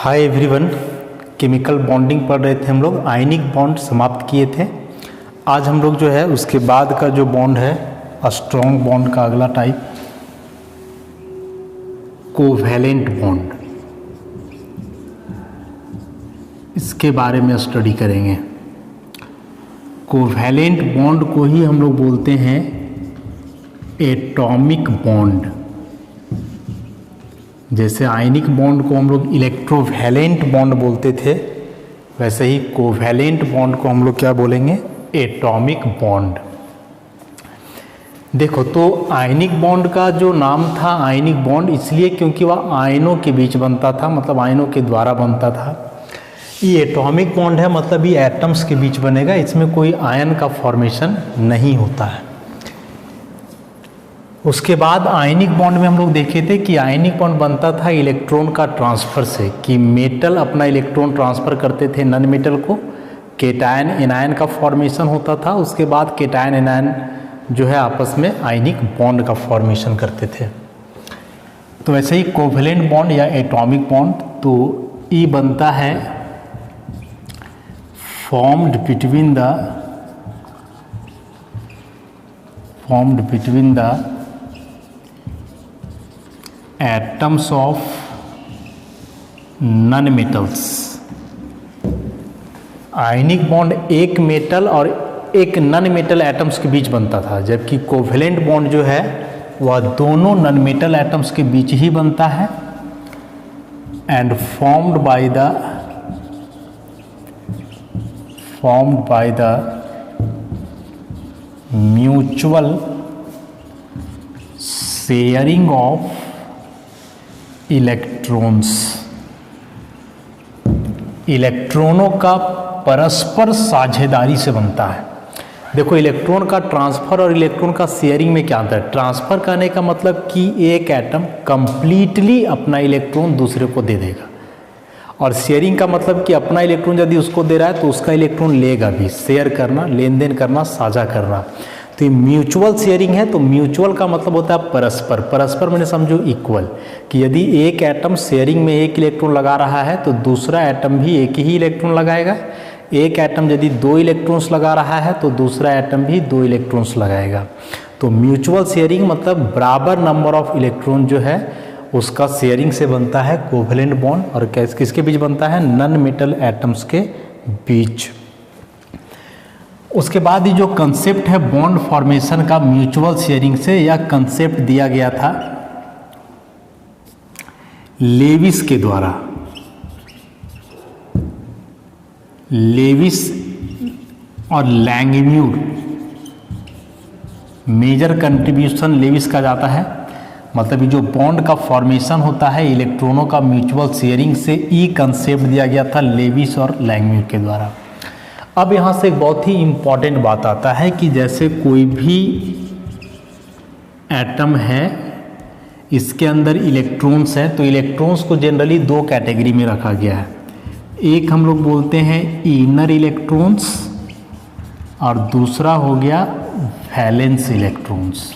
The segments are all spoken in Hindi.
हाय एवरीवन, केमिकल बॉन्डिंग पढ़ रहे थे हम लोग। आयनिक बॉन्ड समाप्त किए थे। आज हम लोग जो है उसके बाद का जो बॉन्ड है स्ट्रॉन्ग बॉन्ड का अगला टाइप कोवैलेंट बॉन्ड, इसके बारे में स्टडी करेंगे। कोवैलेंट बॉन्ड को ही हम लोग बोलते हैं एटॉमिक बॉन्ड। जैसे आयनिक बॉन्ड को हम लोग इलेक्ट्रोवैलेंट बॉन्ड बोलते थे, वैसे ही कोवैलेंट बॉन्ड को हम लोग क्या बोलेंगे? Atomic bond. देखो, तो आयनिक बॉन्ड का जो नाम था आयनिक बॉन्ड इसलिए क्योंकि वह आयनों के बीच बनता था, मतलब आयनों के द्वारा बनता था। ये एटॉमिक बॉन्ड है, मतलब ये एटम्स के बीच बनेगा, इसमें कोई आयन का फॉर्मेशन नहीं होता है। उसके बाद आयनिक बॉन्ड में हम लोग देखे थे कि आयनिक बॉन्ड बनता था इलेक्ट्रॉन का ट्रांसफ़र से, कि मेटल अपना इलेक्ट्रॉन ट्रांसफ़र करते थे नॉन मेटल को, केटायन एनायन का फॉर्मेशन होता था। उसके बाद केटायन एनायन जो है आपस में आयनिक बॉन्ड का फॉर्मेशन करते थे। तो ऐसे ही कोवैलेंट बॉन्ड या एटॉमिक बॉन्ड, तो ई बनता है formed between the atoms of non-metals। Ionic bond एक मेटल और एक नॉन मेटल एटम्स के बीच बनता था, जबकि कोवैलेंट बॉन्ड जो है वह दोनों नॉन मेटल एटम्स के बीच ही बनता है and formed by the mutual sharing of electrons. इलेक्ट्रॉनों का परस्पर साझेदारी से बनता है। देखो, इलेक्ट्रॉन का ट्रांसफ़र और इलेक्ट्रॉन का शेयरिंग में क्या अंतर है? ट्रांसफ़र करने का मतलब कि एक एटम कंप्लीटली अपना इलेक्ट्रॉन दूसरे को दे देगा, और शेयरिंग का मतलब कि अपना इलेक्ट्रॉन यदि उसको दे रहा है तो उसका इलेक्ट्रॉन लेगा भी। शेयर करना, लेन देन करना, साझा करना। तो ये म्यूचुअल शेयरिंग है। तो म्यूचुअल का मतलब होता है परस्पर। परस्पर मैंने समझो इक्वल, कि यदि एक एटम शेयरिंग में एक इलेक्ट्रॉन लगा रहा है तो दूसरा एटम भी एक ही इलेक्ट्रॉन लगाएगा। एक एटम यदि दो इलेक्ट्रॉन्स लगा रहा है तो दूसरा एटम भी दो इलेक्ट्रॉन्स लगाएगा। तो म्यूचुअल शेयरिंग मतलब बराबर नंबर ऑफ इलेक्ट्रॉन जो है उसका शेयरिंग से बनता है कोवैलेंट बॉन्ड। और किसके बीच बनता है? नॉन मेटल एटम्स के बीच। उसके बाद ये जो कंसेप्ट है बॉन्ड फॉर्मेशन का म्यूचुअल शेयरिंग से, यह कंसेप्ट दिया गया था लेविस के द्वारा। लेविस और लैंगम्यूर, मेजर कंट्रीब्यूशन लेविस का जाता है। मतलब ये जो बॉन्ड का फॉर्मेशन होता है इलेक्ट्रॉनों का म्यूचुअल शेयरिंग से, ई कंसेप्ट दिया गया था लेविस और लैंगम्यूर के द्वारा। अब यहाँ से एक बहुत ही इम्पॉर्टेंट बात आता है कि जैसे कोई भी एटम है, इसके अंदर इलेक्ट्रॉन्स हैं, तो इलेक्ट्रॉन्स को जनरली दो कैटेगरी में रखा गया है। एक हम लोग बोलते हैं इनर इलेक्ट्रॉन्स और दूसरा हो गया वैलेंस इलेक्ट्रॉन्स।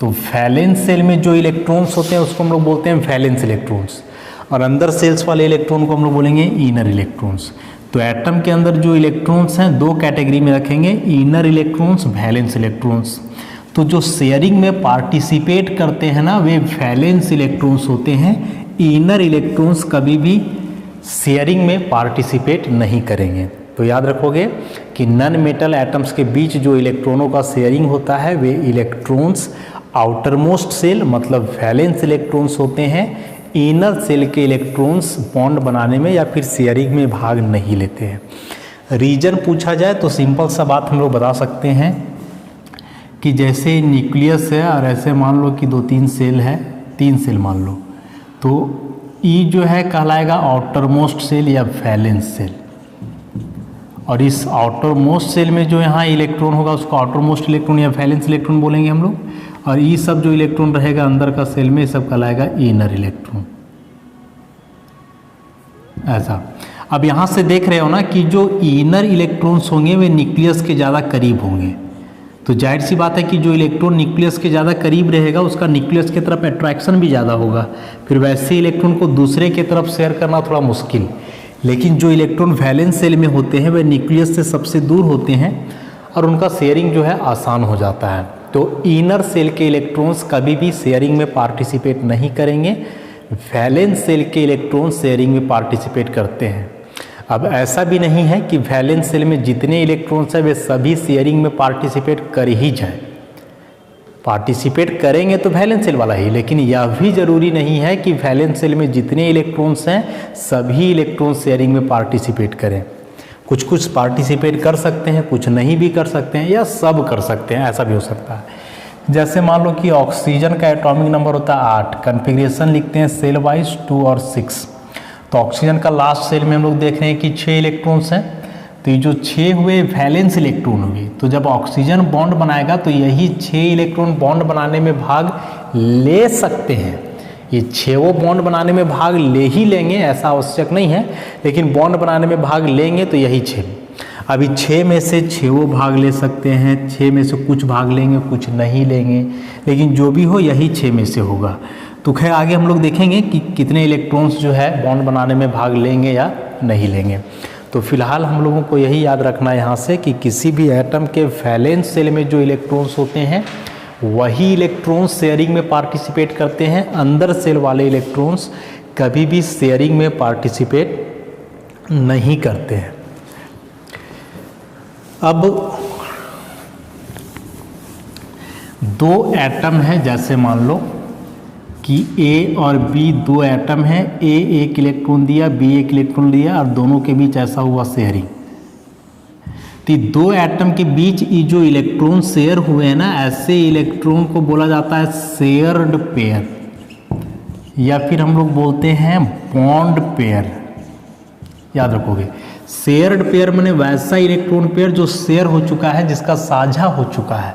तो वैलेंस सेल में जो इलेक्ट्रॉन्स होते हैं उसको हम लोग बोलते हैं वैलेंस इलेक्ट्रॉन्स, और अंदर सेल्स वाले इलेक्ट्रॉन को हम लोग बोलेंगे इनर इलेक्ट्रॉन्स। तो एटम के अंदर जो इलेक्ट्रॉन्स हैं दो कैटेगरी में रखेंगे, इनर इलेक्ट्रॉन्स, वैलेंस इलेक्ट्रॉन्स। तो जो शेयरिंग में पार्टिसिपेट करते हैं ना, वे वैलेंस इलेक्ट्रॉन्स होते हैं। इनर इलेक्ट्रॉन्स कभी भी शेयरिंग में पार्टिसिपेट नहीं करेंगे। तो याद रखोगे कि नॉन मेटल एटम्स के बीच जो इलेक्ट्रॉनों का शेयरिंग होता है वे इलेक्ट्रॉन्स आउटर मोस्ट सेल मतलब वैलेंस इलेक्ट्रॉन्स होते हैं। इनर सेल के इलेक्ट्रॉन्स बॉन्ड बनाने में या फिर शेयरिंग में भाग नहीं लेते हैं। रीजन पूछा जाए तो सिंपल सा बात हम लोग बता सकते हैं कि जैसे न्यूक्लियस है और ऐसे मान लो कि दो तीन सेल है, तीन सेल मान लो, तो ई जो है कहलाएगा आउटर मोस्ट सेल या वैलेंस सेल, और इस आउटर मोस्ट सेल में जो यहाँ इलेक्ट्रॉन होगा उसको आउटर मोस्ट इलेक्ट्रॉन या वैलेंस इलेक्ट्रॉन बोलेंगे हम लोग, और ये सब जो इलेक्ट्रॉन रहेगा अंदर का सेल में, ये सब कहलाएगा इनर इलेक्ट्रॉन। ऐसा। अब यहाँ से देख रहे हो ना कि जो इनर इलेक्ट्रॉन्स होंगे वे न्यूक्लियस के ज़्यादा करीब होंगे। तो जाहिर सी बात है कि जो इलेक्ट्रॉन न्यूक्लियस के ज़्यादा करीब रहेगा उसका न्यूक्लियस की तरफ अट्रैक्शन भी ज़्यादा होगा, फिर वैसे इलेक्ट्रॉन को दूसरे की तरफ शेयर करना थोड़ा मुश्किल। लेकिन जो इलेक्ट्रॉन वैलेंस सेल में होते हैं वे न्यूक्लियस से सबसे दूर होते हैं और उनका शेयरिंग जो है आसान हो जाता है। तो इनर सेल के इलेक्ट्रॉन्स कभी भी शेयरिंग में पार्टिसिपेट नहीं करेंगे, वैलेंस सेल के इलेक्ट्रॉन शेयरिंग में पार्टिसिपेट करते हैं। अब ऐसा भी नहीं है कि वैलेंस सेल में जितने इलेक्ट्रॉन्स हैं वे सभी शेयरिंग में पार्टिसिपेट कर ही जाएं। पार्टिसिपेट करेंगे तो वैलेंस सेल वाला ही, लेकिन यह भी जरूरी नहीं है कि वैलेंस सेल में जितने इलेक्ट्रॉन्स हैं सभी इलेक्ट्रॉन शेयरिंग में पार्टिसिपेट करें। कुछ कुछ पार्टिसिपेट कर सकते हैं, कुछ नहीं भी कर सकते हैं, या सब कर सकते हैं, ऐसा भी हो सकता है। जैसे मान लो कि ऑक्सीजन का एटॉमिक नंबर होता है 8, कन्फिग्रेशन लिखते हैं सेल वाइज 2 और 6। तो ऑक्सीजन का लास्ट सेल में हम लोग देख रहे हैं कि 6 इलेक्ट्रॉन्स हैं। तो ये जो 6 हुए वैलेंस इलेक्ट्रॉन हुए, तो जब ऑक्सीजन बॉन्ड बनाएगा तो यही 6 इलेक्ट्रॉन बॉन्ड बनाने में भाग ले सकते हैं। ये 6 बॉन्ड बनाने में भाग ले ही लेंगे ऐसा आवश्यक नहीं है, लेकिन बॉन्ड बनाने में भाग लेंगे तो यही 6। अभी 6 में से 6 भाग ले सकते हैं, 6 में से कुछ भाग लेंगे, कुछ नहीं लेंगे, लेकिन जो भी हो यही 6 में से होगा। तो खैर आगे हम लोग देखेंगे कि कितने इलेक्ट्रॉन्स जो है बॉन्ड बनाने में भाग लेंगे या नहीं लेंगे। तो फिलहाल हम लोगों को यही याद रखना है यहाँ से कि किसी भी एटम के वैलेंस सेल में जो इलेक्ट्रॉन्स होते हैं वही इलेक्ट्रॉन्स शेयरिंग में पार्टिसिपेट करते हैं। अंदर सेल वाले इलेक्ट्रॉन्स कभी भी शेयरिंग में पार्टिसिपेट नहीं करते हैं। अब 2 एटम है, जैसे मान लो कि A और B 2 एटम हैं, A एक इलेक्ट्रॉन दिया, B एक इलेक्ट्रॉन दिया और दोनों के बीच ऐसा हुआ शेयरिंग। तो 2 एटम के बीच ये जो इलेक्ट्रॉन शेयर हुए हैं ना, ऐसे इलेक्ट्रॉन को बोला जाता है शेयर्ड पेयर, या फिर हम लोग बोलते हैं बॉन्ड पेयर। याद रखोगे, शेयर्ड पेयर माने वैसा इलेक्ट्रॉन पेयर जो शेयर हो चुका है, जिसका साझा हो चुका है,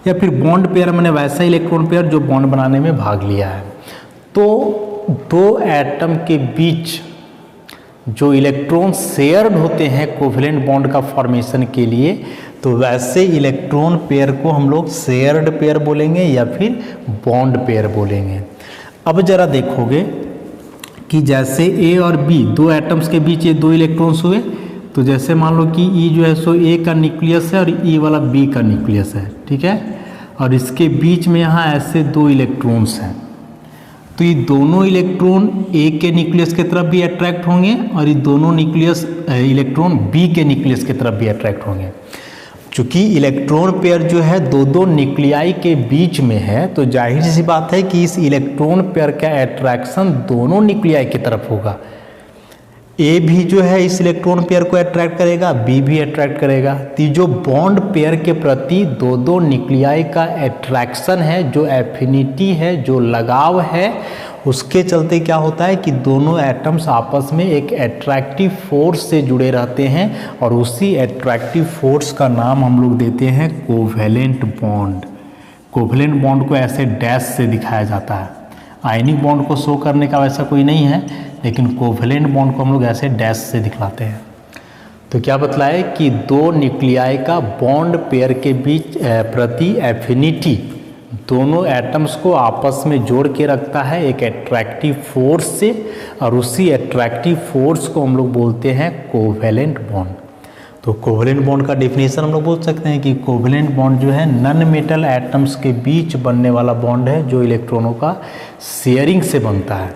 या फिर बॉन्ड पेयर माने वैसा इलेक्ट्रॉन पेयर जो बॉन्ड बनाने में भाग लिया है। तो 2 एटम के बीच जो इलेक्ट्रॉन शेयर्ड होते हैं कोवेलेंट बॉन्ड का फॉर्मेशन के लिए, तो वैसे इलेक्ट्रॉन पेयर को हम लोग शेयर्ड पेयर बोलेंगे या फिर बॉन्ड पेयर बोलेंगे। अब जरा देखोगे कि जैसे A और B 2 एटम्स के बीच ये 2 इलेक्ट्रॉन्स हुए, तो जैसे मान लो कि E जो है सो A का न्यूक्लियस है और E वाला B का न्यूक्लियस है, ठीक है, और इसके बीच में यहाँ ऐसे 2 इलेक्ट्रॉन्स हैं। तो ये दोनों इलेक्ट्रॉन A के न्यूक्लियस की तरफ भी अट्रैक्ट होंगे और ये दोनों इलेक्ट्रॉन B के न्यूक्लियस की तरफ भी अट्रैक्ट होंगे। चूँकि इलेक्ट्रॉन पेयर जो है 2 न्यूक्लियाई के बीच में है, तो जाहिर सी बात है कि इस इलेक्ट्रॉन पेयर का अट्रैक्शन दोनों न्यूक्लियाई की तरफ होगा। A भी जो है इस इलेक्ट्रॉन पेयर को अट्रैक्ट करेगा, B भी अट्रैक्ट करेगा। तो जो बॉन्ड पेयर के प्रति 2 न्यूक्लियाई का अट्रैक्शन है, जो एफिनिटी है, जो लगाव है, उसके चलते क्या होता है कि दोनों एटम्स आपस में एक अट्रैक्टिव फोर्स से जुड़े रहते हैं और उसी अट्रैक्टिव फोर्स का नाम हम लोग देते हैं कोवेलेंट बॉन्ड। कोवेलेंट बॉन्ड को ऐसे डैश से दिखाया जाता है। आयनिक बॉन्ड को शो करने का वैसा कोई नहीं है, लेकिन कोवेलेंट बॉन्ड को हम लोग ऐसे डैश से दिखलाते हैं। तो क्या बतलाए कि 2 न्यूक्लियाई का बॉन्ड पेयर के बीच प्रति एफिनिटी दोनों एटम्स को आपस में जोड़ के रखता है एक एट्रैक्टिव फोर्स से, और उसी एट्रैक्टिव फोर्स को हम लोग बोलते हैं कोवेलेंट बॉन्ड। तो कोवेलेंट बॉन्ड का डेफिनेशन हम लोग बोल सकते हैं कि कोवेलेंट बॉन्ड जो है नॉन मेटल एटम्स के बीच बनने वाला बॉन्ड है जो इलेक्ट्रॉनों का शेयरिंग से बनता है।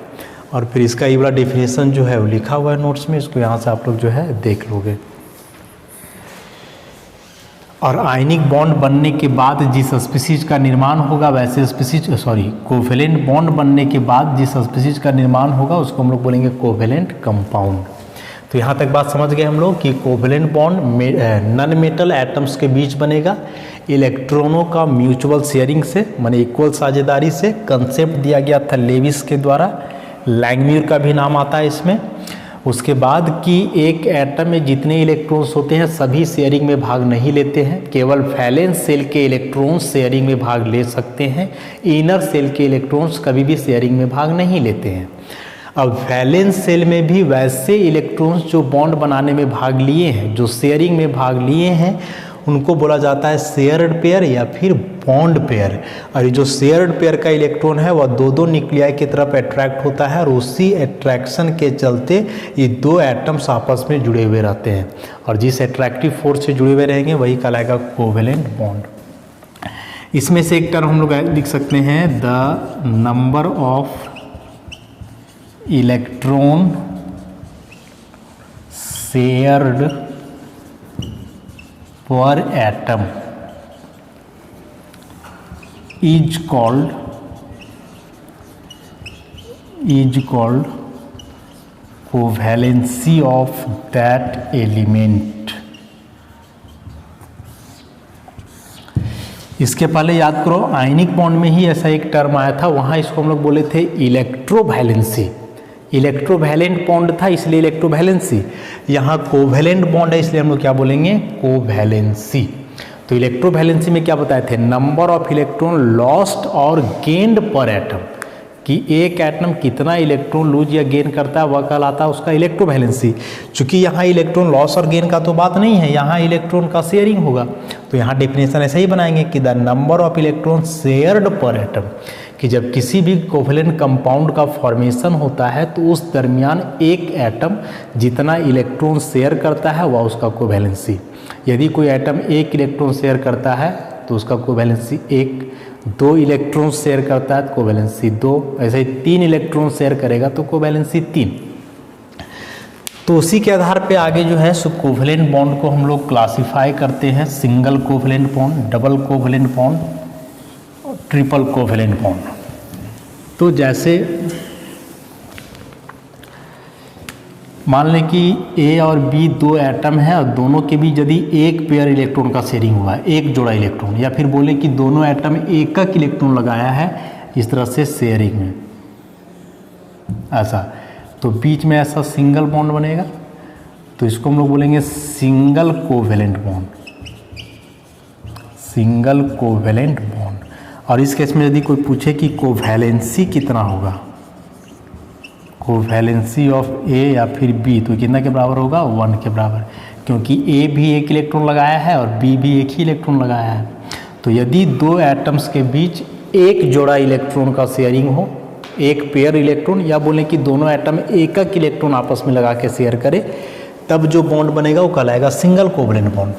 और फिर इसका ये वाला डेफिनेशन जो है वो लिखा हुआ है नोट्स में, इसको यहाँ से आप लोग जो है देख लोगे। और आयनिक बॉन्ड बनने के बाद जिस स्पीसीज का निर्माण होगा वैसे कोवेलेंट बॉन्ड बनने के बाद जिस स्पीसीज का निर्माण होगा उसको हम लोग बोलेंगे कोवेलेंट कंपाउंड। तो यहाँ तक बात समझ गए हम लोग कि covalent bond non metal atoms के बीच बनेगा इलेक्ट्रॉनों का म्यूचुअल शेयरिंग से, माने इक्वल साझेदारी से। कंसेप्ट दिया गया था लेविस के द्वारा, लैंगम्यूर का भी नाम आता है इसमें। उसके बाद कि एक एटम में जितने इलेक्ट्रॉन्स होते हैं सभी शेयरिंग में भाग नहीं लेते हैं, केवल वैलेंस सेल के इलेक्ट्रॉन्स शेयरिंग में भाग ले सकते हैं। इनर सेल के इलेक्ट्रॉन्स कभी भी शेयरिंग में भाग नहीं लेते हैं। अब वैलेंस सेल में भी वैसे इलेक्ट्रॉन्स जो बॉन्ड बनाने में भाग लिए हैं, जो शेयरिंग में भाग लिए हैं, उनको बोला जाता है शेयर्ड पेयर या फिर बॉन्ड पेयर। और ये जो शेयर्ड पेयर का इलेक्ट्रॉन है वह दो दो न्यूक्लियाई की तरफ अट्रैक्ट होता है और उसी अट्रैक्शन के चलते ये दो एटम्स आपस में जुड़े हुए रहते हैं, और जिस एट्रैक्टिव फोर्स से जुड़े हुए रहेंगे वही कहलाएगा कोवेलेंट बॉन्ड। इसमें से एक टर्म हम लोग लिख सकते हैं, the number of electron shared पर atom is called covalency of that element। इसके पहले याद करो आयनिक बॉन्ड में ही ऐसा एक टर्म आया था, वहाँ इसको हम लोग बोले थे इलेक्ट्रोवैलेंसी। इलेक्ट्रोवैलेंट बॉन्ड था इसलिए इलेक्ट्रोवैलेंसी, यहाँ कोवैलेंट बॉन्ड है इसलिए हम लोग क्या बोलेंगे, कोवैलेंसी। तो इलेक्ट्रोवैलेंसी में क्या बताए थे, नंबर ऑफ इलेक्ट्रॉन लॉस्ट और गेन्ड पर एटम, कि एक एटम कितना इलेक्ट्रॉन लूज या गेन करता है वह कहलाता है उसका इलेक्ट्रोवैलेंसी। चूंकि यहाँ इलेक्ट्रॉन लॉस और गेन का तो बात नहीं है, यहाँ इलेक्ट्रॉन का शेयरिंग होगा, तो यहाँ डेफिनेशन ऐसे ही बनाएंगे कि the number of electron shared पर एटम, कि जब किसी भी कोवेलेंट कंपाउंड का फॉर्मेशन होता है तो उस दरमियान एक एटम जितना इलेक्ट्रॉन शेयर करता है वह उसका कोवेलेंसी। यदि कोई एटम एक इलेक्ट्रॉन शेयर करता है तो उसका कोवेलेंसी एक, दो इलेक्ट्रॉन शेयर करता है तो कोवेलेंसी दो, ऐसे ही तीन इलेक्ट्रॉन शेयर करेगा तो कोवेलेंसी तीन। तो उसी के आधार पे आगे जो है सो कोवेलेंट बॉन्ड को हम लोग क्लासिफाई करते हैं, single covalent bond, double covalent bond, triple covalent bond. तो जैसे मान लें कि ए और बी दो एटम है और दोनों के बीच यदि एक पेयर इलेक्ट्रॉन का शेयरिंग हुआ है, एक जोड़ा इलेक्ट्रॉन, या फिर बोले कि दोनों एटम एक एक इलेक्ट्रॉन लगाया है इस तरह से शेयरिंग में ऐसा, तो बीच में ऐसा सिंगल बॉन्ड बनेगा, तो इसको हम लोग बोलेंगे single covalent bond, single covalent bond. और इस केस में यदि कोई पूछे कि कोवैलेंसी कितना होगा, कोवैलेंसी ऑफ ए या फिर बी, तो कितना के बराबर होगा, 1 के बराबर, क्योंकि ए भी एक इलेक्ट्रॉन लगाया है और बी भी एक ही इलेक्ट्रॉन लगाया है। तो यदि दो एटम्स के बीच एक जोड़ा इलेक्ट्रॉन का शेयरिंग हो, एक पेयर इलेक्ट्रॉन, या बोले कि दोनों एटम एक एक इलेक्ट्रॉन आपस में लगा के शेयर करे, तब जो बॉन्ड बनेगा वो कहलाएगा सिंगल कोवेलेंट बॉन्ड।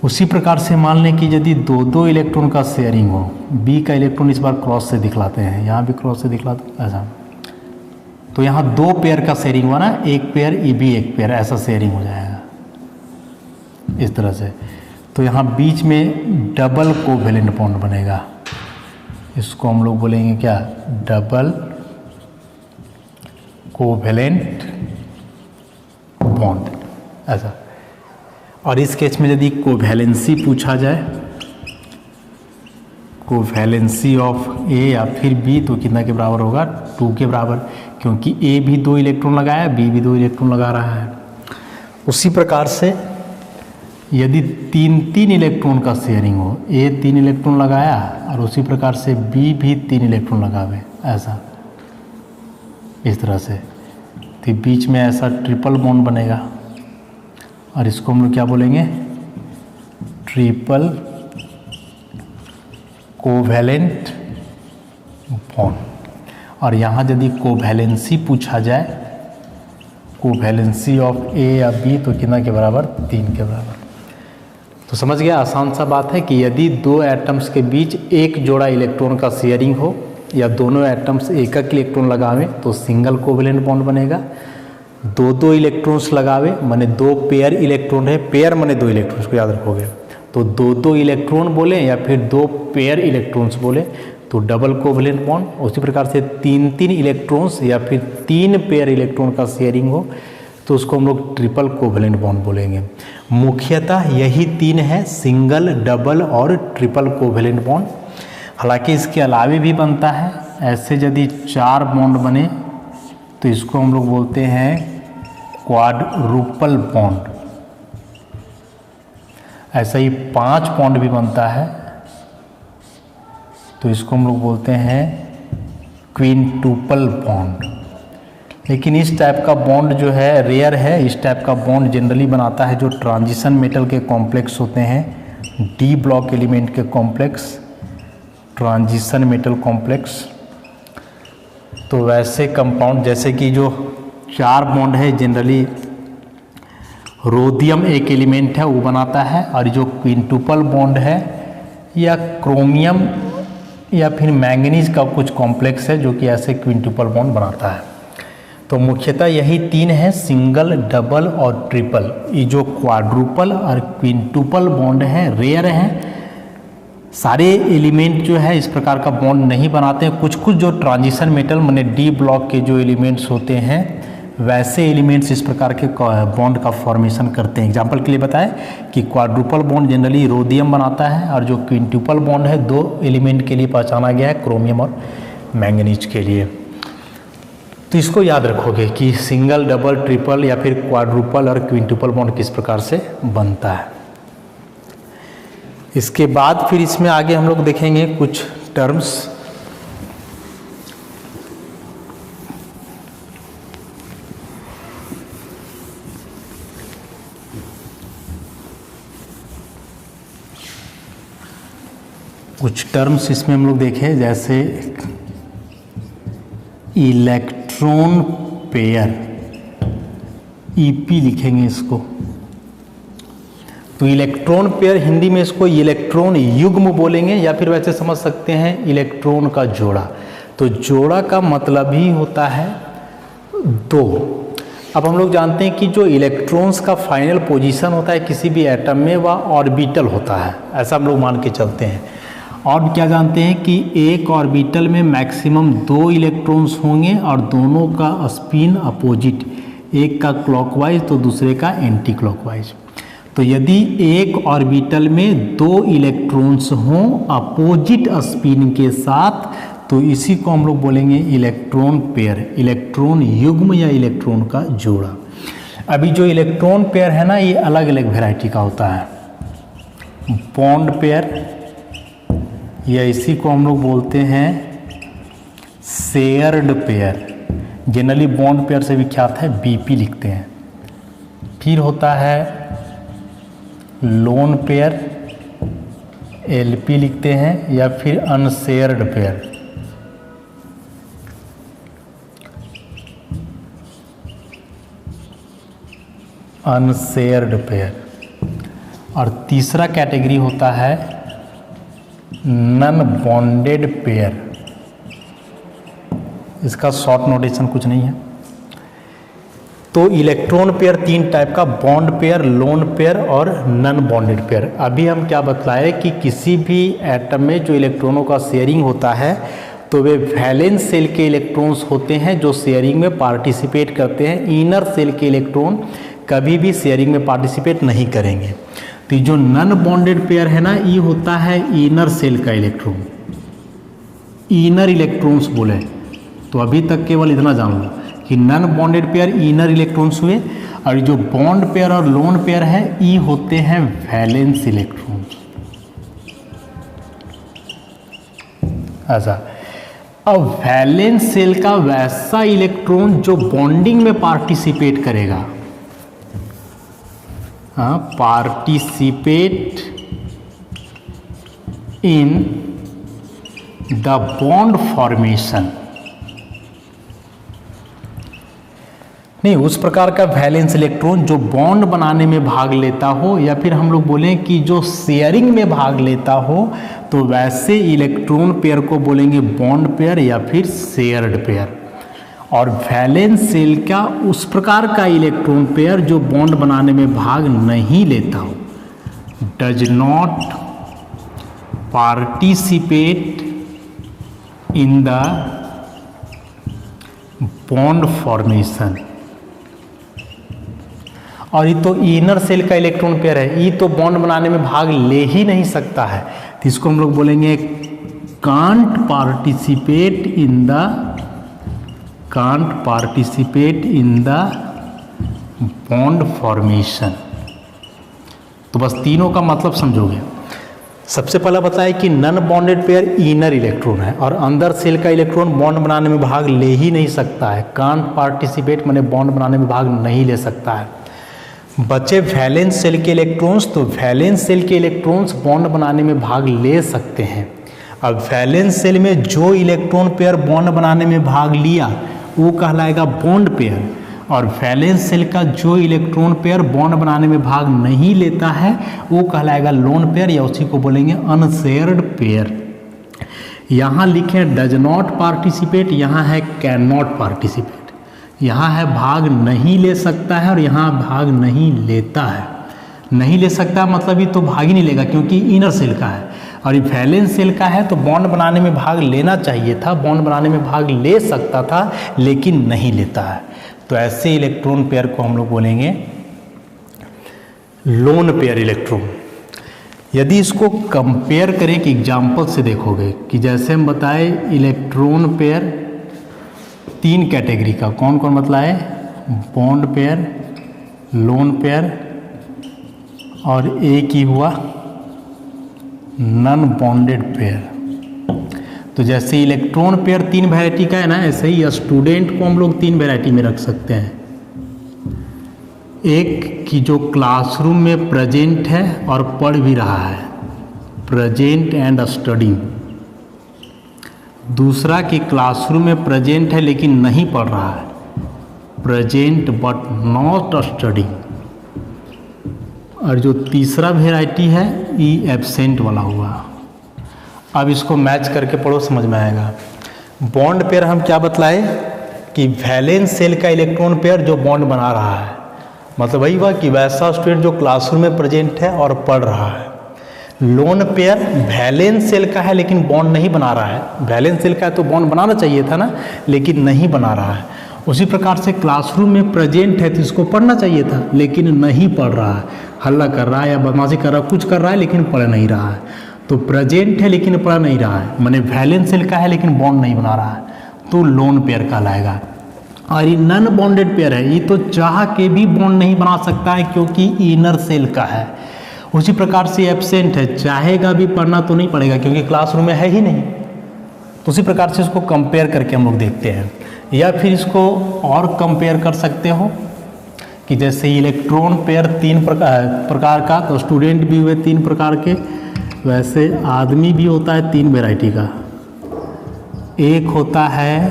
उसी प्रकार से मान लें कि यदि दो दो इलेक्ट्रॉन का शेयरिंग हो, बी का इलेक्ट्रॉन इस बार क्रॉस से दिखलाते हैं, यहाँ भी क्रॉस से दिखलाते हैं ऐसा, तो यहाँ दो पेयर का शेयरिंग हुआ ना, एक पेयर ये भी एक पेयर, ऐसा शेयरिंग हो जाएगा इस तरह से। तो यहाँ बीच में डबल कोवेलेंट बॉन्ड बनेगा, इसको हम लोग बोलेंगे क्या, डबल कोवेलेंट बॉन्ड ऐसा। और इस केस में यदि कोवैलेंसी पूछा जाए, कोवैलेंसी ऑफ ए या फिर बी, तो कितना के बराबर होगा, 2 के बराबर, क्योंकि ए भी दो इलेक्ट्रॉन लगाया, बी भी दो इलेक्ट्रॉन लगा रहा है। उसी प्रकार से यदि तीन तीन इलेक्ट्रॉन का शेयरिंग हो, ए 3 इलेक्ट्रॉन लगाया और उसी प्रकार से बी भी 3 इलेक्ट्रॉन लगावे ऐसा, इस तरह से, तो बीच में ऐसा ट्रिपल बॉन्ड बनेगा, और इसको हम लोग क्या बोलेंगे, ट्रिपल कोवैलेंट बॉन्ड। और यहाँ यदि कोवैलेंसी पूछा जाए, कोवैलेंसी ऑफ ए या बी, तो कितना के बराबर, 3 के बराबर। तो समझ गया, आसान सा बात है कि यदि दो एटम्स के बीच एक जोड़ा इलेक्ट्रॉन का शेयरिंग हो या दोनों एटम्स एक एक इलेक्ट्रॉन लगावे तो सिंगल कोवेलेंट बॉन्ड बनेगा। दो दो इलेक्ट्रॉन्स लगावे माने दो पेयर इलेक्ट्रॉन है, पेयर माने दो इलेक्ट्रॉन्स को याद रखोगे, तो दो दो इलेक्ट्रॉन बोले या फिर दो पेयर इलेक्ट्रॉन्स बोले तो डबल कोवेलेंट बॉन्ड। उसी प्रकार से तीन तीन इलेक्ट्रॉन्स या फिर 3 पेयर इलेक्ट्रॉन का शेयरिंग हो तो उसको हम लोग ट्रिपल कोवेलेंट बॉन्ड बोलेंगे। मुख्यतः यही 3 है, सिंगल, डबल और ट्रिपल कोवेलेंट बॉन्ड। हालांकि इसके अलावे भी बनता है, ऐसे यदि 4 बॉन्ड बने तो इसको हम लोग बोलते हैं क्वाड्रुपल बॉन्ड। ऐसा ही 5 बॉन्ड भी बनता है तो इसको हम लोग बोलते हैं क्विंटुपल बॉन्ड। लेकिन इस टाइप का बॉन्ड जो है रेयर है। इस टाइप का बॉन्ड जनरली बनाता है जो ट्रांजिशन मेटल के कॉम्प्लेक्स होते हैं, डी ब्लॉक एलिमेंट के कॉम्प्लेक्स, ट्रांजिशन मेटल कॉम्प्लेक्स। तो वैसे कंपाउंड जैसे कि जो 4 बॉन्ड है जनरली रोडियम एक एलिमेंट है वो बनाता है, और जो क्विंटुपल बॉन्ड है या क्रोमियम या फिर मैंगनीज का कुछ कॉम्प्लेक्स है जो कि ऐसे क्विंटुपल बॉन्ड बनाता है। तो मुख्यतः यही 3 है, सिंगल, डबल और ट्रिपल। ये जो क्वाड्रुपल और क्विंटुपल बॉन्ड है रेयर हैं। सारे एलिमेंट जो है इस प्रकार का बॉन्ड नहीं बनाते हैं। कुछ कुछ जो ट्रांजिशन मेटल माने डी ब्लॉक के जो एलिमेंट्स होते हैं वैसे एलिमेंट्स इस प्रकार के बॉन्ड का फॉर्मेशन करते हैं। एग्जांपल के लिए बताएं कि क्वाड्रुपल बॉन्ड जनरली रोडियम बनाता है, और जो क्विंटुपल बॉन्ड है 2 एलिमेंट के लिए पहचाना गया है, क्रोमियम और मैंगनीज के लिए। तो इसको याद रखोगे कि सिंगल, डबल, ट्रिपल या फिर क्वाड्रुपल और क्विंटुपल बॉन्ड किस प्रकार से बनता है। इसके बाद फिर इसमें आगे हम लोग देखेंगे कुछ टर्म्स। कुछ टर्म्स इसमें हम लोग देखें, जैसे इलेक्ट्रॉन पेयर, ईपी लिखेंगे इसको। तो इलेक्ट्रॉन पेयर हिंदी में इसको इलेक्ट्रॉन युग्म बोलेंगे, या फिर वैसे समझ सकते हैं इलेक्ट्रॉन का जोड़ा। तो जोड़ा का मतलब ही होता है 2। अब हम लोग जानते हैं कि जो इलेक्ट्रॉन्स का फाइनल पोजीशन होता है किसी भी एटम में वह ऑर्बिटल होता है, ऐसा हम लोग मान के चलते हैं। और क्या जानते हैं कि एक ऑर्बिटल में मैक्सिमम 2 इलेक्ट्रॉन्स होंगे और दोनों का स्पिन अपोजिट, एक का क्लॉकवाइज तो दूसरे का एंटी क्लॉकवाइज। तो यदि एक ऑर्बिटल में 2 इलेक्ट्रॉन्स हों अपोजिट स्पिन के साथ तो इसी को हम लोग बोलेंगे इलेक्ट्रॉन पेयर, इलेक्ट्रॉन युग्म या इलेक्ट्रॉन का जोड़ा। अभी जो इलेक्ट्रॉन पेयर है ना ये अलग अलग वैरायटी का होता है। बॉन्ड पेयर या इसी को हम लोग बोलते हैं shared pair, generally bond pair से विख्यात है, बीपी लिखते हैं। फिर होता है लोन पेयर, एलपी लिखते हैं, या फिर अनशेयर्ड पेयर। Unshared pair. और तीसरा कैटेगरी होता है नन बॉन्डेड पेयर। इसका शॉर्ट नोटेशन कुछ नहीं है। तो इलेक्ट्रॉन पेयर 3 टाइप का, बॉन्ड पेयर, लोन पेयर और नन बॉन्डेड पेयर। अभी हम क्या बतलाए कि किसी भी एटम में जो इलेक्ट्रॉनों का शेयरिंग होता है तो वे वैलेंस सेल के इलेक्ट्रॉन्स होते हैं जो शेयरिंग में पार्टिसिपेट करते हैं। इनर सेल के इलेक्ट्रॉन कभी भी शेयरिंग में पार्टिसिपेट नहीं करेंगे। तो जो नन बॉन्डेड पेयर है ना ये होता है इनर सेल का इलेक्ट्रॉन, इनर इलेक्ट्रॉन्स बोले। तो अभी तक केवल इतना जान लो कि non bonded pair inner electrons हुए, और जो बॉन्ड पेयर और लोन पेयर है ये होते हैं वैलेंस इलेक्ट्रॉन्स। ऐसा। अब वैलेंस सेल का वैसा इलेक्ट्रॉन जो बॉन्डिंग में पार्टिसिपेट करेगा, participate in the bond formation, नहीं उस प्रकार का वैलेंस इलेक्ट्रॉन जो बॉन्ड बनाने में भाग लेता हो, या फिर हम लोग बोलें कि जो शेयरिंग में भाग लेता हो, तो वैसे इलेक्ट्रॉन पेयर को बोलेंगे बॉन्ड पेयर या फिर शेयर्ड पेयर। और वैलेंस सेल का उस प्रकार का इलेक्ट्रॉन पेयर जो बॉन्ड बनाने में भाग नहीं लेता हो, does not participate in the bond formation. और ये तो इनर सेल का इलेक्ट्रॉन पेयर है, ये तो बॉन्ड बनाने में भाग ले ही नहीं सकता है, तो इसको हम लोग बोलेंगे can't participate in the bond formation. तो बस तीनों का मतलब समझोगे। सबसे पहला बताया कि non bonded pair inner electron है और अंदर सेल का इलेक्ट्रॉन बॉन्ड बनाने में भाग ले ही नहीं सकता है, कांट पार्टिसिपेट, माने बॉन्ड बनाने में भाग नहीं ले सकता है। बचे वैलेंस सेल के इलेक्ट्रॉन्स, तो वैलेंस सेल के इलेक्ट्रॉन्स बॉन्ड बनाने में भाग ले सकते हैं। अब वैलेंस सेल में जो इलेक्ट्रॉन पेयर बॉन्ड बनाने में भाग लिया वो कहलाएगा बॉन्ड पेयर, और वैलेंस सेल का जो इलेक्ट्रॉन पेयर बॉन्ड बनाने में भाग नहीं लेता है वो कहलाएगा लोन पेयर, या उसी को बोलेंगे अनशेयर्ड पेयर। यहाँ लिखे डज नॉट पार्टिसिपेट, यहाँ है कैन नॉट पार्टिसिपेट। यहाँ है भाग नहीं ले सकता है और यहाँ भाग नहीं लेता है। नहीं ले सकता मतलब ये तो भाग ही नहीं लेगा क्योंकि इनर सेल का है, और ये वैलेंस सेल का है तो बॉन्ड बनाने में भाग लेना चाहिए था, बॉन्ड बनाने में भाग ले सकता था लेकिन नहीं लेता है। तो ऐसे इलेक्ट्रॉन पेयर को हम लोग बोलेंगे लोन पेयर इलेक्ट्रॉन। यदि इसको कंपेयर करें कि एग्जाम्पल से देखोगे कि जैसे हम बताए इलेक्ट्रॉन पेयर 3 कैटेगरी का, कौन कौन बतलाए, बॉन्ड पेयर, लोन पेयर और एक ही हुआ नन बॉन्डेड पेयर। तो जैसे इलेक्ट्रॉन पेयर 3 वैरायटी का है ना, ऐसे ही स्टूडेंट को हम लोग 3 वैरायटी में रख सकते हैं। एक कि जो क्लासरूम में प्रेजेंट है और पढ़ भी रहा है, प्रेजेंट एंड स्टडिंग। दूसरा कि क्लासरूम में प्रेजेंट है लेकिन नहीं पढ़ रहा है, प्रेजेंट बट नॉट स्टडिंग। और जो तीसरा वैरायटी है ये एब्सेंट वाला हुआ। अब इसको मैच करके पढ़ो, समझ में आएगा। बॉन्ड पेयर हम क्या बतलाए कि वैलेंस सेल का इलेक्ट्रॉन पेयर जो बॉन्ड बना रहा है, मतलब वही हुआ कि वैसा स्टूडेंट जो क्लासरूम में प्रेजेंट है और पढ़ रहा है। लोन पेयर वैलेंस सेल का है लेकिन बॉन्ड नहीं बना रहा है, वैलेंस सेल का है तो बॉन्ड बनाना चाहिए था ना, लेकिन नहीं बना रहा है। उसी प्रकार से क्लासरूम में प्रेजेंट है तो इसको पढ़ना चाहिए था लेकिन नहीं पढ़ रहा है, हल्ला कर रहा है या बदमाशी कर रहा है, कुछ कर रहा है लेकिन पढ़ नहीं रहा है। तो प्रेजेंट है लेकिन पढ़ नहीं रहा है, माने वैलेंस सेल का है लेकिन बॉन्ड नहीं बना रहा है, तो लोन पेयर कहलाएगा। और ये नन बॉन्डेड पेयर है, ये तो चाह के भी बॉन्ड नहीं बना सकता है क्योंकि इनर सेल का है। उसी प्रकार से एब्सेंट है, चाहेगा भी पढ़ना तो नहीं पड़ेगा क्योंकि क्लासरूम में है ही नहीं। तो उसी प्रकार से इसको कंपेयर करके हम लोग देखते हैं, या फिर इसको और कंपेयर कर सकते हो कि जैसे इलेक्ट्रॉन पेयर 3 प्रकार का, तो स्टूडेंट भी हुए 3 प्रकार के, वैसे आदमी भी होता है 3 वैरायटी का। एक होता है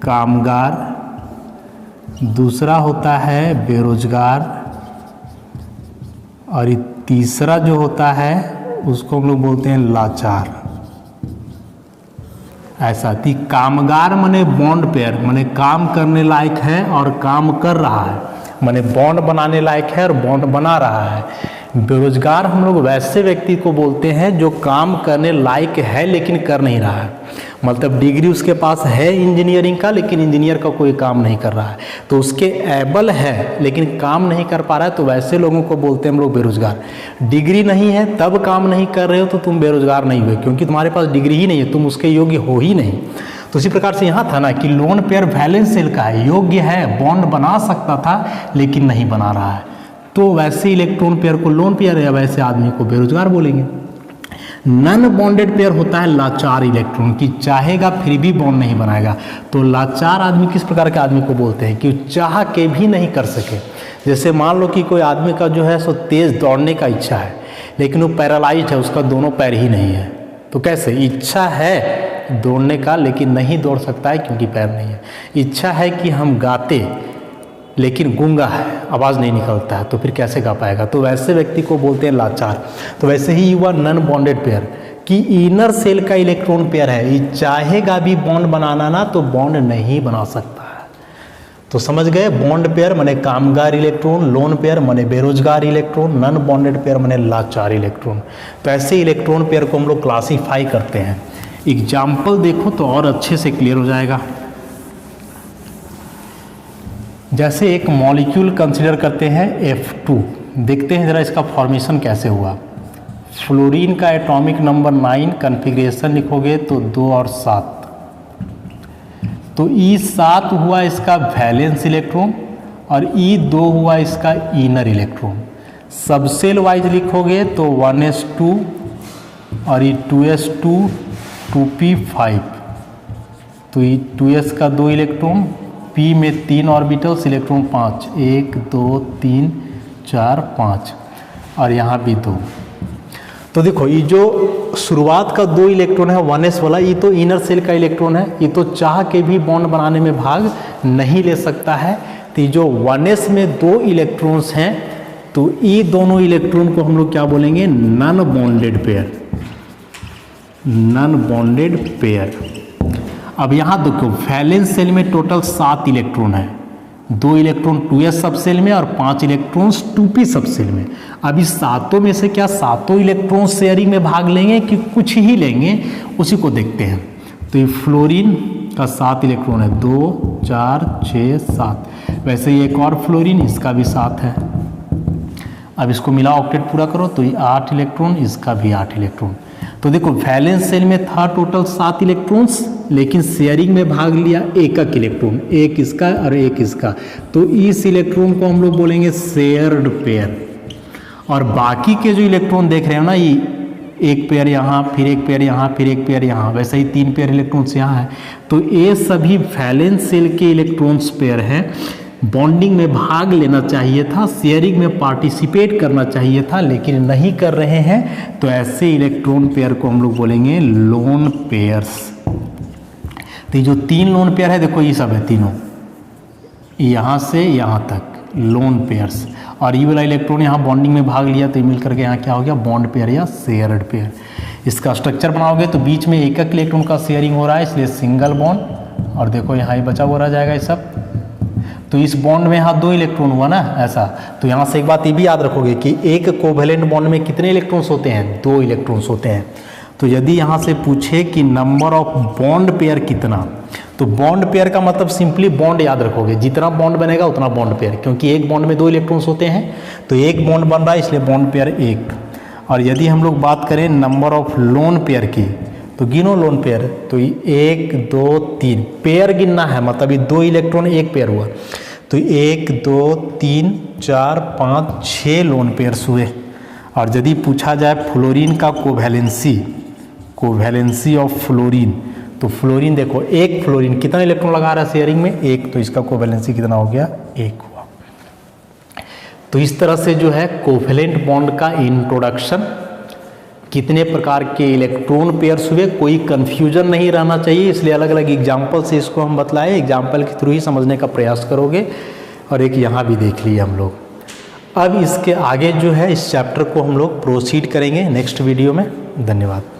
कामगार, दूसरा होता है बेरोजगार, और तीसरा जो होता है उसको हम लोग बोलते हैं लाचार। ऐसा थी कामगार माने बॉन्ड पेयर, माने काम करने लायक है और काम कर रहा है, माने बॉन्ड बनाने लायक है और बॉन्ड बना रहा है। बेरोजगार हम लोग वैसे व्यक्ति को बोलते हैं जो काम करने लायक है लेकिन कर नहीं रहा है, मतलब डिग्री उसके पास है इंजीनियरिंग का लेकिन इंजीनियर का कोई काम नहीं कर रहा है, तो उसके एबल है लेकिन काम नहीं कर पा रहा है, तो वैसे लोगों को बोलते हैं हम लोग बेरोजगार। डिग्री नहीं है तब काम नहीं कर रहे हो तो तुम बेरोजगार नहीं हुए, क्योंकि तुम्हारे पास डिग्री ही नहीं है, तुम उसके योग्य हो ही नहीं। तो उसी प्रकार से यहाँ था ना कि लोन पेयर वैलेंस सेल का है, योग्य है, बॉन्ड बना सकता था लेकिन नहीं बना रहा है, तो वैसे इलेक्ट्रॉन पेयर को लोन पेयर या वैसे आदमी को बेरोजगार बोलेंगे। नन बॉन्डेड पेयर होता है लाचार इलेक्ट्रॉन, की चाहेगा फिर भी बॉन्ड नहीं बनाएगा। तो लाचार आदमी किस प्रकार के आदमी को बोलते हैं कि चाह के भी नहीं कर सके। जैसे मान लो कि कोई आदमी का जो है सो तेज दौड़ने का इच्छा है लेकिन वो पैरालाइज है, उसका दोनों पैर ही नहीं है, तो कैसे, इच्छा है दौड़ने का लेकिन नहीं दौड़ सकता है क्योंकि पैर नहीं है। इच्छा है कि हम गाते लेकिन गूंगा है, आवाज़ नहीं निकलता है, तो फिर कैसे गा पाएगा, तो वैसे व्यक्ति को बोलते हैं लाचार। तो वैसे ही हुआ नन बॉन्डेड पेयर कि इनर सेल का इलेक्ट्रॉन पेयर है, ये चाहेगा भी बॉन्ड बनाना ना तो बॉन्ड नहीं बना सकता है। तो समझ गए, बॉन्ड पेयर माने कामगार इलेक्ट्रॉन, लोन पेयर माने बेरोजगार इलेक्ट्रॉन, नन बॉन्डेड पेयर माने लाचार इलेक्ट्रॉन। तो ऐसे इलेक्ट्रॉन पेयर को हम लोग क्लासीफाई करते हैं। एग्जाम्पल देखो तो और अच्छे से क्लियर हो जाएगा। जैसे एक मॉलिक्यूल कंसीडर करते हैं F2, देखते हैं ज़रा इसका फॉर्मेशन कैसे हुआ। फ्लोरीन का एटॉमिक नंबर 9, कन्फिग्रेशन लिखोगे तो 2 और 7, तो E7 हुआ इसका वैलेंस इलेक्ट्रॉन और E2 हुआ इसका इनर इलेक्ट्रॉन। सब सेल वाइज लिखोगे तो 1s2 और ये 2s2 2p5, तो ये 2s का 2 इलेक्ट्रॉन, p में 3 ऑर्बिटल्स, इलेक्ट्रॉन 5, 1 2 3 4 5, और यहाँ भी 2। तो देखो ये जो शुरुआत का 2 इलेक्ट्रॉन है 1s वाला, ये तो इनर सेल का इलेक्ट्रॉन है, ये तो चाह के भी बॉन्ड बनाने में भाग नहीं ले सकता है। तो ये जो 1s में 2 इलेक्ट्रॉन्स हैं, तो ये दोनों इलेक्ट्रॉन को हम लोग क्या बोलेंगे, non bonded pair, non bonded pair. अब यहाँ देखो वैलेंस सेल में टोटल 7 इलेक्ट्रॉन है, 2 इलेक्ट्रॉन 2s सब सेल में और 5 इलेक्ट्रॉन्स 2p सब सेल में। अब इस सातों में से क्या सातों इलेक्ट्रॉन शेयरिंग में भाग लेंगे कि कुछ ही लेंगे, उसी को देखते हैं। तो ये फ्लोरीन का 7 इलेक्ट्रॉन है, 2 4 6 7। वैसे ही एक और फ्लोरीन, इसका भी 7 है। अब इसको मिला ऑक्टेट पूरा करो तो ये 8 इलेक्ट्रॉन, इसका भी 8 इलेक्ट्रॉन। तो देखो वैलेंस सेल में था टोटल 7 इलेक्ट्रॉन्स, लेकिन शेयरिंग में भाग लिया एक इलेक्ट्रॉन, एक इसका और एक इसका। तो इस इलेक्ट्रॉन को हम लोग बोलेंगे शेयर्ड पेयर। और बाकी के जो इलेक्ट्रॉन देख रहे हो ना, ये एक पेयर यहाँ, फिर एक पेयर यहाँ, फिर एक पेयर यहाँ, वैसे ही 3 पेयर इलेक्ट्रॉन्स यहाँ है। तो ये सभी वैलेंस सेल के इलेक्ट्रॉन्स पेयर हैं। बॉन्डिंग में भाग लेना चाहिए था, शेयरिंग में पार्टिसिपेट करना चाहिए था, लेकिन नहीं कर रहे हैं। तो ऐसे इलेक्ट्रॉन पेयर को हम लोग बोलेंगे लोन पेयर्स। तो जो 3 लोन पेयर है, देखो ये सब है तीनों, यहाँ से यहाँ तक लोन पेयर्स। और ये वाला इलेक्ट्रॉन यहाँ बॉन्डिंग में भाग लिया, तो मिल करके यहाँ क्या हो गया, बॉन्ड पेयर या शेयर्ड पेयर। इसका स्ट्रक्चर बनाओगे तो बीच में एक इलेक्ट्रॉन का शेयरिंग हो रहा है, इसलिए सिंगल बॉन्ड। और देखो यहाँ ये बचा हुआ रह जाएगा ये सब। तो इस बॉन्ड में यहाँ 2 इलेक्ट्रॉन हुआ ना ऐसा। तो यहाँ से एक बात ये भी याद रखोगे कि एक कोवेलेंट बॉन्ड में कितने इलेक्ट्रॉन्स होते हैं, 2 इलेक्ट्रॉन्स होते हैं। तो यदि यहाँ से पूछे कि नंबर ऑफ बॉन्ड पेयर कितना, तो बॉन्ड पेयर का मतलब सिंपली बॉन्ड याद रखोगे, जितना बॉन्ड बनेगा उतना बॉन्ड पेयर, क्योंकि एक बॉन्ड में 2 इलेक्ट्रॉन्स होते हैं। तो एक बॉन्ड बन रहा है, इसलिए बॉन्ड पेयर 1। और यदि हम लोग बात करें नंबर ऑफ लोन पेयर की, तो गिनो लोन पेयर। तो 1 2 3 पेयर गिनना है, मतलब ये 2 इलेक्ट्रॉन एक पेयर हुआ। तो 1 2 3 4 5 6 लोन पेयर्स हुए। और यदि पूछा जाए फ्लोरीन का कोवैलेंसी ऑफ फ्लोरीन, तो फ्लोरीन देखो एक फ्लोरीन कितना इलेक्ट्रॉन लगा रहा है शेयरिंग में, 1। तो इसका कोवैलेंसी कितना हो गया, 1 हुआ। तो इस तरह से जो है कोवैलेंट बॉन्ड का इंट्रोडक्शन, कितने प्रकार के इलेक्ट्रॉन पेयर्स हुए, कोई कंफ्यूजन नहीं रहना चाहिए, इसलिए अलग अलग एग्जाम्पल से इसको हम बतलाए। एग्जाम्पल के थ्रू ही समझने का प्रयास करोगे। और एक यहाँ भी देख लिए हम लोग। अब इसके आगे जो है इस चैप्टर को हम लोग प्रोसीड करेंगे नेक्स्ट वीडियो में। धन्यवाद।